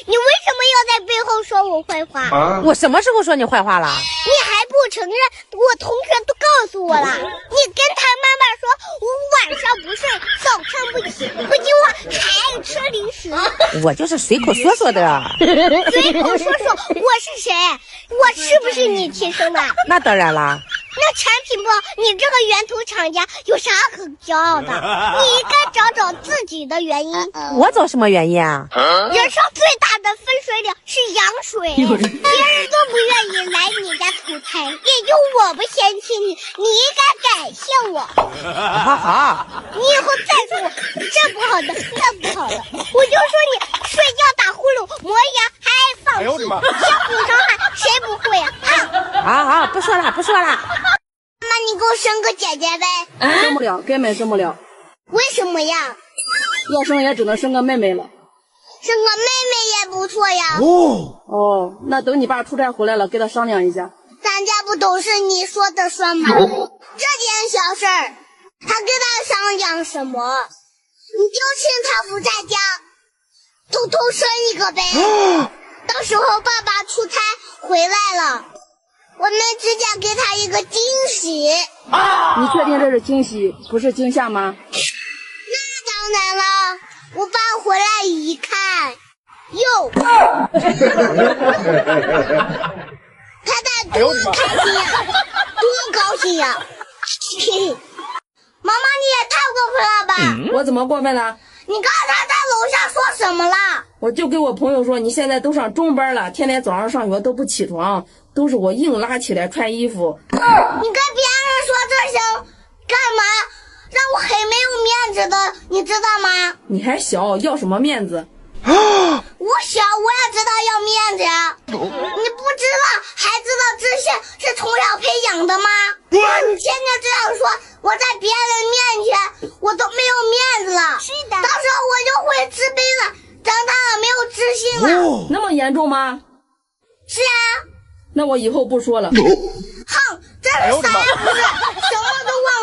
你为什么要在背后说我坏话？我什么时候说你坏话了？你还不承认？我同学都告诉我了。你跟他妈妈说，我晚上不睡，早餐不起，不听话，还爱吃零食。我就是随口说说的。随口说说，我是谁？我是不是你亲生的？那当然啦。那产品不好，你这个源头厂家有啥可骄傲的？你应该找找自己的原因。我找什么原因啊？人生最大的分水岭是羊水，别人都不愿意来你家出差，也就我不嫌弃你，你应该感谢我。好，你以后再说我这不好的那不好的，我就说你睡觉打呼噜、磨牙还爱放屁，相互伤害谁不会啊？好，不说了。妈妈，你给我生个姐姐呗？生不了，根本生不了。为什么呀？要生也只能生个妹妹了。生个妹妹也不错呀。哦，那等你爸出差回来了，跟他商量一下。咱家不都是你说的算吗？这件小事儿，还跟他商量什么？你就趁他不在家，偷偷生一个呗。到时候爸爸出差回来了，我们直接给他一个惊喜。你确定这是惊喜，不是惊吓吗？那当然了，我爸回来一看，哟，他得多开心呀，多高兴呀！妈妈，你也太过分了吧！我怎么过分了？你刚才在楼下说什么了？我就跟我朋友说，你现在都上中班了，天天早上上学都不起床，都是我硬拉起来穿衣服。你跟别人说这些干嘛？让我很没有面子的，你知道吗？你还小，要什么面子？我小，我也知道要面子呀。你不知道孩子的自信是从小培养的吗？你天天这样说，我在别人面前我都没有面子了。是的，到时候我就会自卑了，长大了没有自信了。那么严重吗？是啊。那我以后不说了。哼，这是啥也不是，什么都往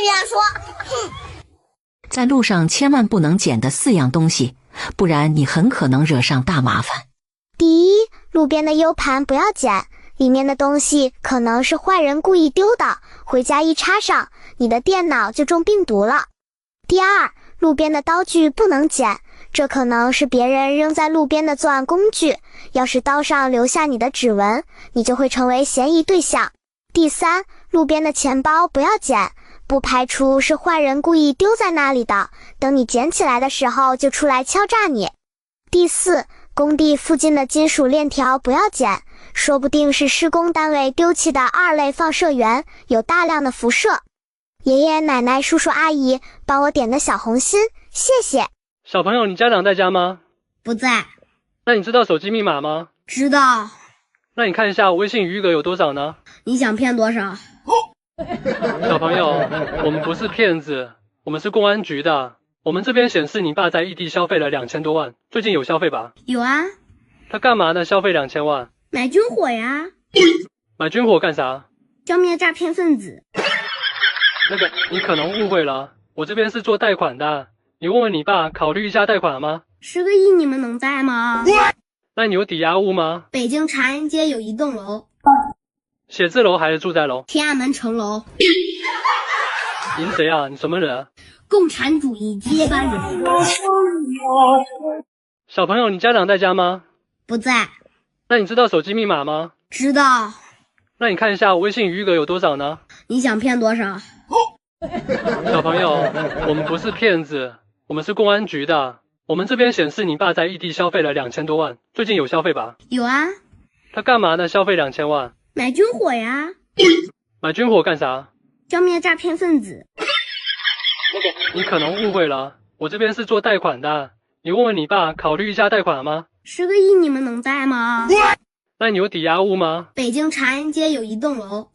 远说。哼。在路上千万不能捡的4样东西，不然你很可能惹上大麻烦。第一，路边的 U 盘不要捡，里面的东西可能是坏人故意丢的，回家一插上，你的电脑就中病毒了。第二，路边的刀具不能捡，这可能是别人扔在路边的作案工具，要是刀上留下你的指纹，你就会成为嫌疑对象。第三，路边的钱包不要捡，不排除是坏人故意丢在那里的，等你捡起来的时候就出来敲诈你。第四，工地附近的金属链条不要捡，说不定是施工单位丢弃的2类放射源，有大量的辐射。爷爷奶奶叔叔阿姨帮我点个小红心，谢谢。小朋友，你家长在家吗？不在。那你知道手机密码吗？知道。那你看一下我微信余额有多少呢？你想骗多少？小朋友，我们不是骗子，我们是公安局的。我们这边显示你爸在异地消费了2000多万，最近有消费吧？有啊。他干嘛呢？消费2000万？买军火呀。买军火干啥？消灭诈骗分子。那个，你可能误会了，我这边是做贷款的。你问问你爸，考虑一下贷款了吗？10个亿你们能贷吗？那你有抵押物吗？北京长安街有一栋楼。写字楼还是住宅楼？天安门城楼。你是谁啊？你什么人？共产主义接班人。小朋友，你家长在家吗？不在。那你知道手机密码吗？知道。那你看一下我微信余额有多少呢？你想骗多少？小朋友，我们不是骗子，我们是公安局的。我们这边显示你爸在异地消费了2000多万，最近有消费吧？有啊。他干嘛呢？消费2000万？买军火呀。买军火干啥？消灭诈骗分子。那个，你可能误会了，我这边是做贷款的。你问问你爸，考虑一下贷款了吗？10个亿你们能贷吗？那你有抵押物吗？北京长安街有一栋楼。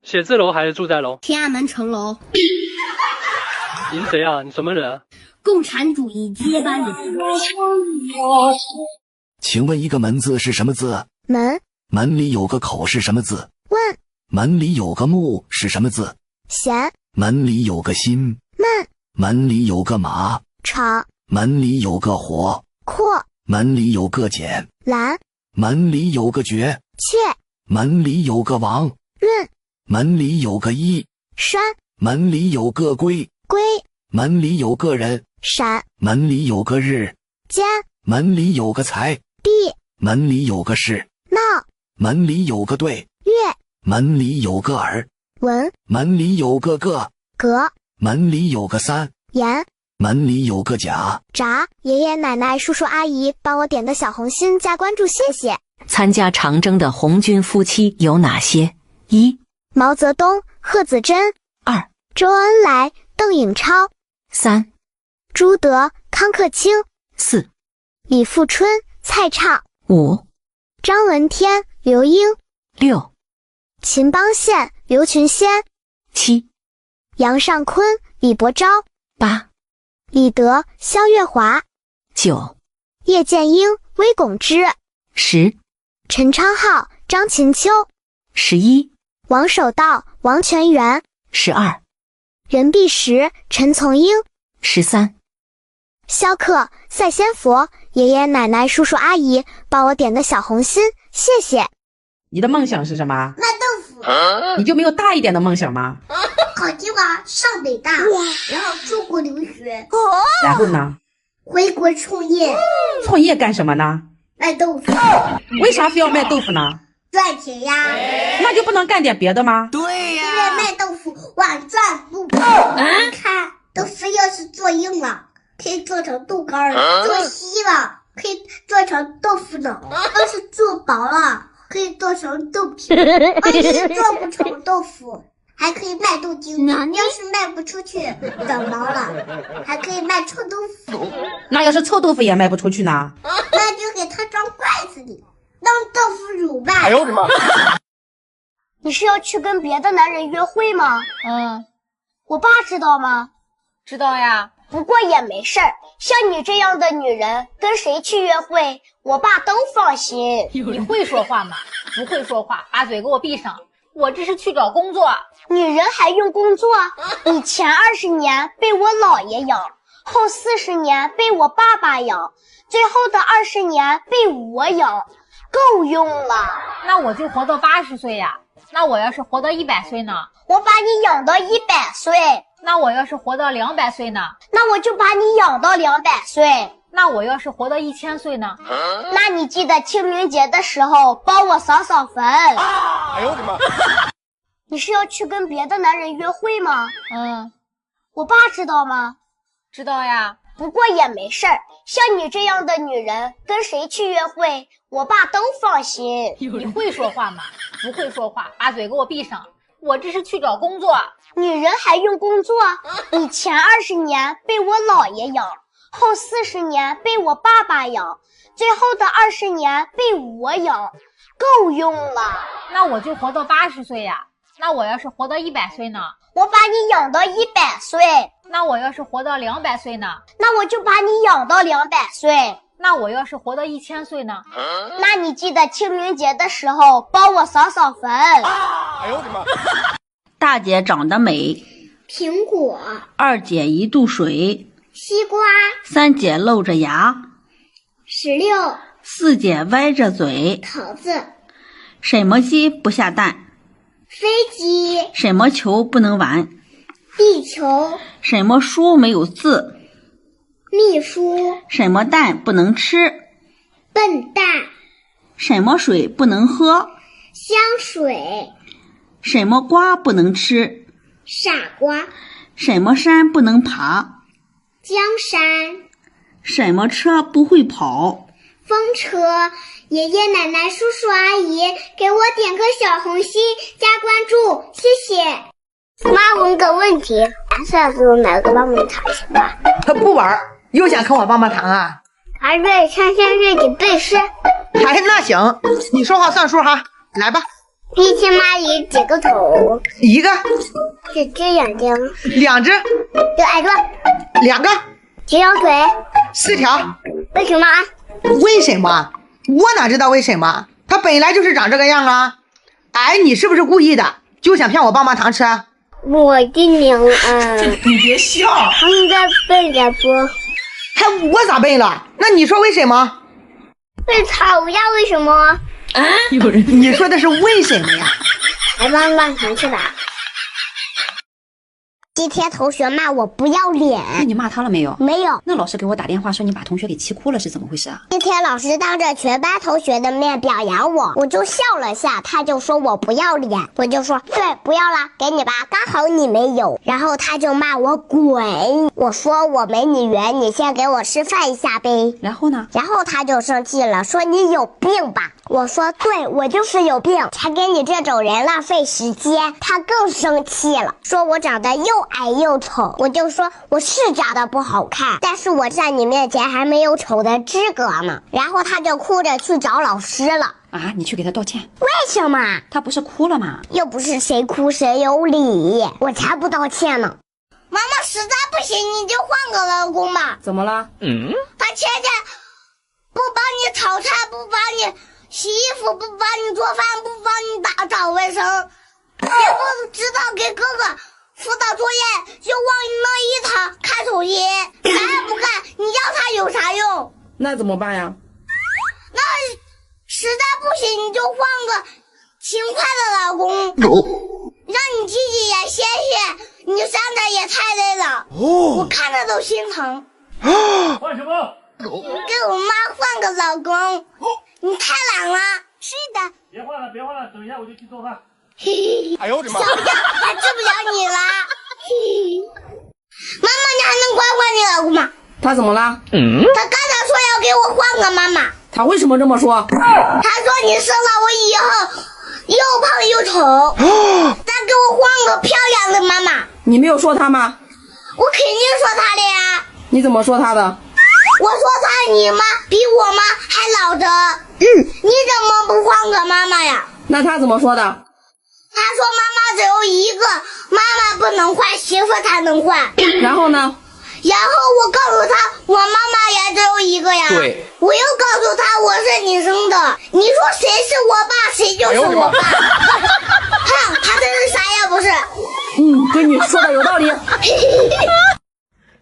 写字楼还是住宅楼？天安门城楼。你是谁啊？你什么人？共产主义接班人。请问一个门字是什么字？门。门里有个口是什么字？问。门里有个木是什么字？闲。门里有个心。闷。门里有个马。场。门里有个火。阔。门里有个茧，蓝，门里有个蕨，雀，门里有个王，闰，门里有个一，山，门里有个龟，龟，门里有个人，闪，门里有个日，间，门里有个财，地，门里有个事，闹，门里有个对，月，门里有个耳，文，门里有个个，革，门里有个三，言，门里有个甲。炸。爷爷奶奶叔叔阿姨帮我点的小红心加关注，谢谢。参加长征的红军夫妻有哪些？一、毛泽东、贺子珍；二、周恩来、邓颖超；三、朱德、康克清；四、李富春、蔡畅；五、张闻天、刘英；六、秦邦宪、刘群仙；七、杨尚昆、李伯钊；八、李德、肖月华；九、叶剑英、魏拱之；十、陈昌浩、张琴秋； 11、王守道、王全元； 12、任弼时、陈从英； 13、肖克、赛先佛。爷爷奶奶叔叔阿姨帮我点的小红心，谢谢。你的梦想是什么？卖豆腐。你就没有大一点的梦想吗？考清华上北大，然后出国留学，然后呢？回国创业。创业干什么呢？卖豆腐。为啥非要卖豆腐呢？赚钱呀。那就不能干点别的吗？对呀。因为卖豆腐晚赚不赔。你看，豆腐要是做硬了，可以做成豆干儿；做稀了，可以做成豆腐脑；要是做薄了，可以做成豆皮；要是做不成豆腐，还可以卖豆精。要是卖不出去，长毛了，还可以卖臭豆腐。那要是臭豆腐也卖不出去呢？那就给它装筷子里，当豆腐乳卖。哎呦我的妈！你是要去跟别的男人约会吗？我爸知道吗？知道呀。不过也没事儿，像你这样的女人，跟谁去约会，我爸都放心。你会说话吗？不会说话，把嘴给我闭上。我这是去找工作。女人还用工作？你前20年被我姥爷养，后40年被我爸爸养，最后的20年被我养，够用了。那我就活到80岁呀。那我要是活到100岁呢？我把你养到100岁。那我要是活到200岁呢？那我就把你养到200岁。那我要是活到1000岁呢？那你记得清明节的时候帮我扫扫坟。哎呦我的妈！你是要去跟别的男人约会吗？我爸知道吗？知道呀。不过也没事儿，像你这样的女人，跟谁去约会，我爸都放心。你会说话吗？不会说话，把嘴给我闭上。我这是去找工作。女人还用工作？你前20年被我姥爷养，后40年被我爸爸养，最后的20年被我养，够用了。那我就活到80岁呀。那我要是活到100岁呢？我把你养到100岁。那我要是活到200岁呢？那我就把你养到200岁。那我要是活到1000岁呢？那你记得清明节的时候帮我扫扫坟。哎呦我的妈！大姐长得美，苹果；二姐一肚水，西瓜；三姐露着牙16；四姐歪着嘴。桃子；什么鸡不下蛋？飞机；什么球不能玩？地球；什么书没有字？秘书；什么蛋不能吃？笨蛋；什么水不能喝？香水；什么瓜不能吃？傻瓜；什么山不能爬？江山；什么车不会跑？风车。爷爷奶奶叔叔阿姨给我点个小红心加关注，谢谢。妈，问个问题，下次我买个棒棒糖行吧？他不玩，又想啃我棒棒糖啊？还对参先生你背诗。哎，那行，你说话算数哈，来吧。一只蚂蚁几个头？一个。几只眼睛？两只。有耳朵？两个。几条腿？4条。为什么？为什么？我哪知道为什么？它本来就是长这个样啊！哎，你是不是故意的？就想骗我棒棒糖吃？我的娘啊！你别笑，他应该笨了不？还我咋笨了？那你说为什么？为啥？我要为什么？啊？你说的是为什么呀？还乱传去吧。今天同学骂我不要脸。那你骂他了没有？没有。那老师给我打电话说你把同学给气哭了，是怎么回事啊？今天老师当着全班同学的面表扬我，我就笑了下，他就说我不要脸，我就说对，不要啦，给你吧，刚好你没有。然后他就骂我滚，我说我没你缘，你先给我示范一下呗。然后呢？然后他就生气了，说你有病吧。我说对，我就是有病，才给你这种人浪费时间。他更生气了，说我长得又矮又丑。我就说我是长得不好看，但是我在你面前还没有丑的资格呢。然后他就哭着去找老师了。啊，你去给他道歉？为什么？他不是哭了吗？又不是谁哭谁有理，我才不道歉呢。妈妈实在不行，你就换个老公吧。怎么了？他天天不帮你炒菜，不帮你洗衣服，不帮你做饭，不帮你打扫卫生，也不知道给哥哥辅导作业，就往你那一躺看手机，啥也不干。你要他有啥用？那怎么办呀？那实在不行，你就换个勤快的老公，让你自己也歇歇。你上班也太累了，我看着都心疼。换什么？给我妈换个老公，你太懒了。是的。别换了，别换了，等一下我就去做饭。哎呦我的妈！小不还治不了你了。妈妈，你还能管管你老公吗？他怎么了？他刚才说要给我换个妈妈。他为什么这么说？他说你生了我以后又胖又丑，再给我换个漂亮的妈妈。你没有说他吗？我肯定说他的呀。你怎么说他的？我说他你妈比我妈还老着。你怎么不换个妈妈呀？那他怎么说的？他说妈妈只有一个，妈妈不能换，媳妇才能换。然后呢？然后我告诉他，我妈妈也只有一个呀。对。我又告诉他我是你生的，你说谁是我爸，谁就是我爸。哼，他这是啥也不是。对你说的有道理。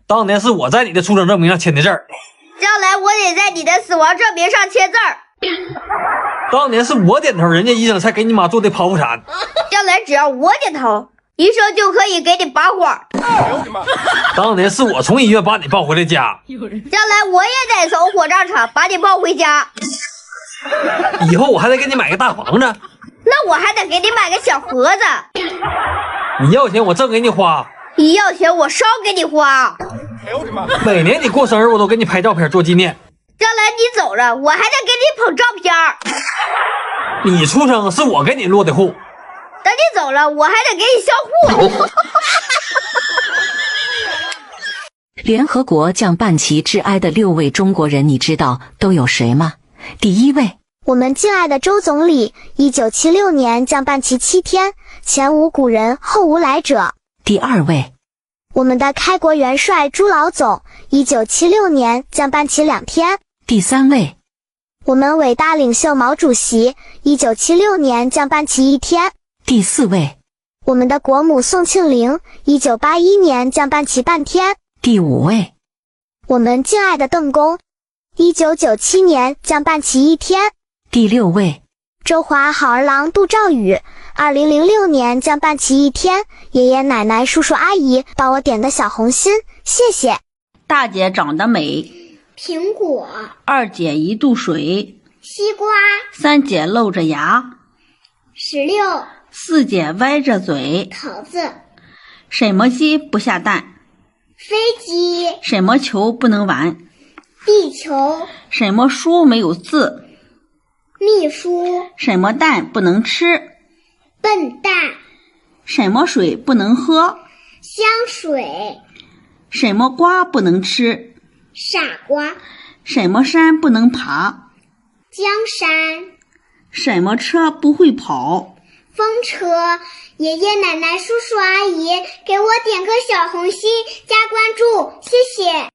当年是我在你的出生证明上签的字儿，将来我得在你的死亡证明上签字儿。当年是我点头，人家医生才给你妈做的剖腹产。将来只要我点头，医生就可以给你拔管。哎呦我的妈！当年是我从医院把你抱回了家，将来我也得从火葬场把你抱回家。以后我还得给你买个大房子，那我还得给你买个小盒子。你要钱我挣给你花，你要钱我少给你花。哎呦我的妈！每年你过生日我都给你拍照片做纪念。将来你走了，我还得给你捧照片。你出生是我给你落的户，等你走了，我还得给你销户。联合国降半旗致哀的6位中国人，你知道都有谁吗？第1位，我们敬爱的周总理，1976年降半旗7天，前无古人后无来者。第2位，我们的开国元帅朱老总，1976年降半旗2天。第3位，我们伟大领袖毛主席，1976年降半旗1天。第4位，我们的国母宋庆龄，1981年降半旗半天。第5位，我们敬爱的邓公，1997年降半旗1天。第6位，周华好儿郎杜兆宇，2006年降半旗1天。爷爷奶奶叔叔阿姨帮我点的小红心，谢谢。大姐长得美，苹果。二姐一肚水，西瓜。三姐露着牙16。四姐歪着嘴。桃子。什么鸡不下蛋？飞机。什么球不能玩？地球。什么书没有字？秘书。什么蛋不能吃？笨蛋。什么水不能喝？香水。什么瓜不能吃？傻瓜。什么山不能爬？江山。什么车不会跑？风车。爷爷奶奶叔叔阿姨给我点个小红心加关注，谢谢。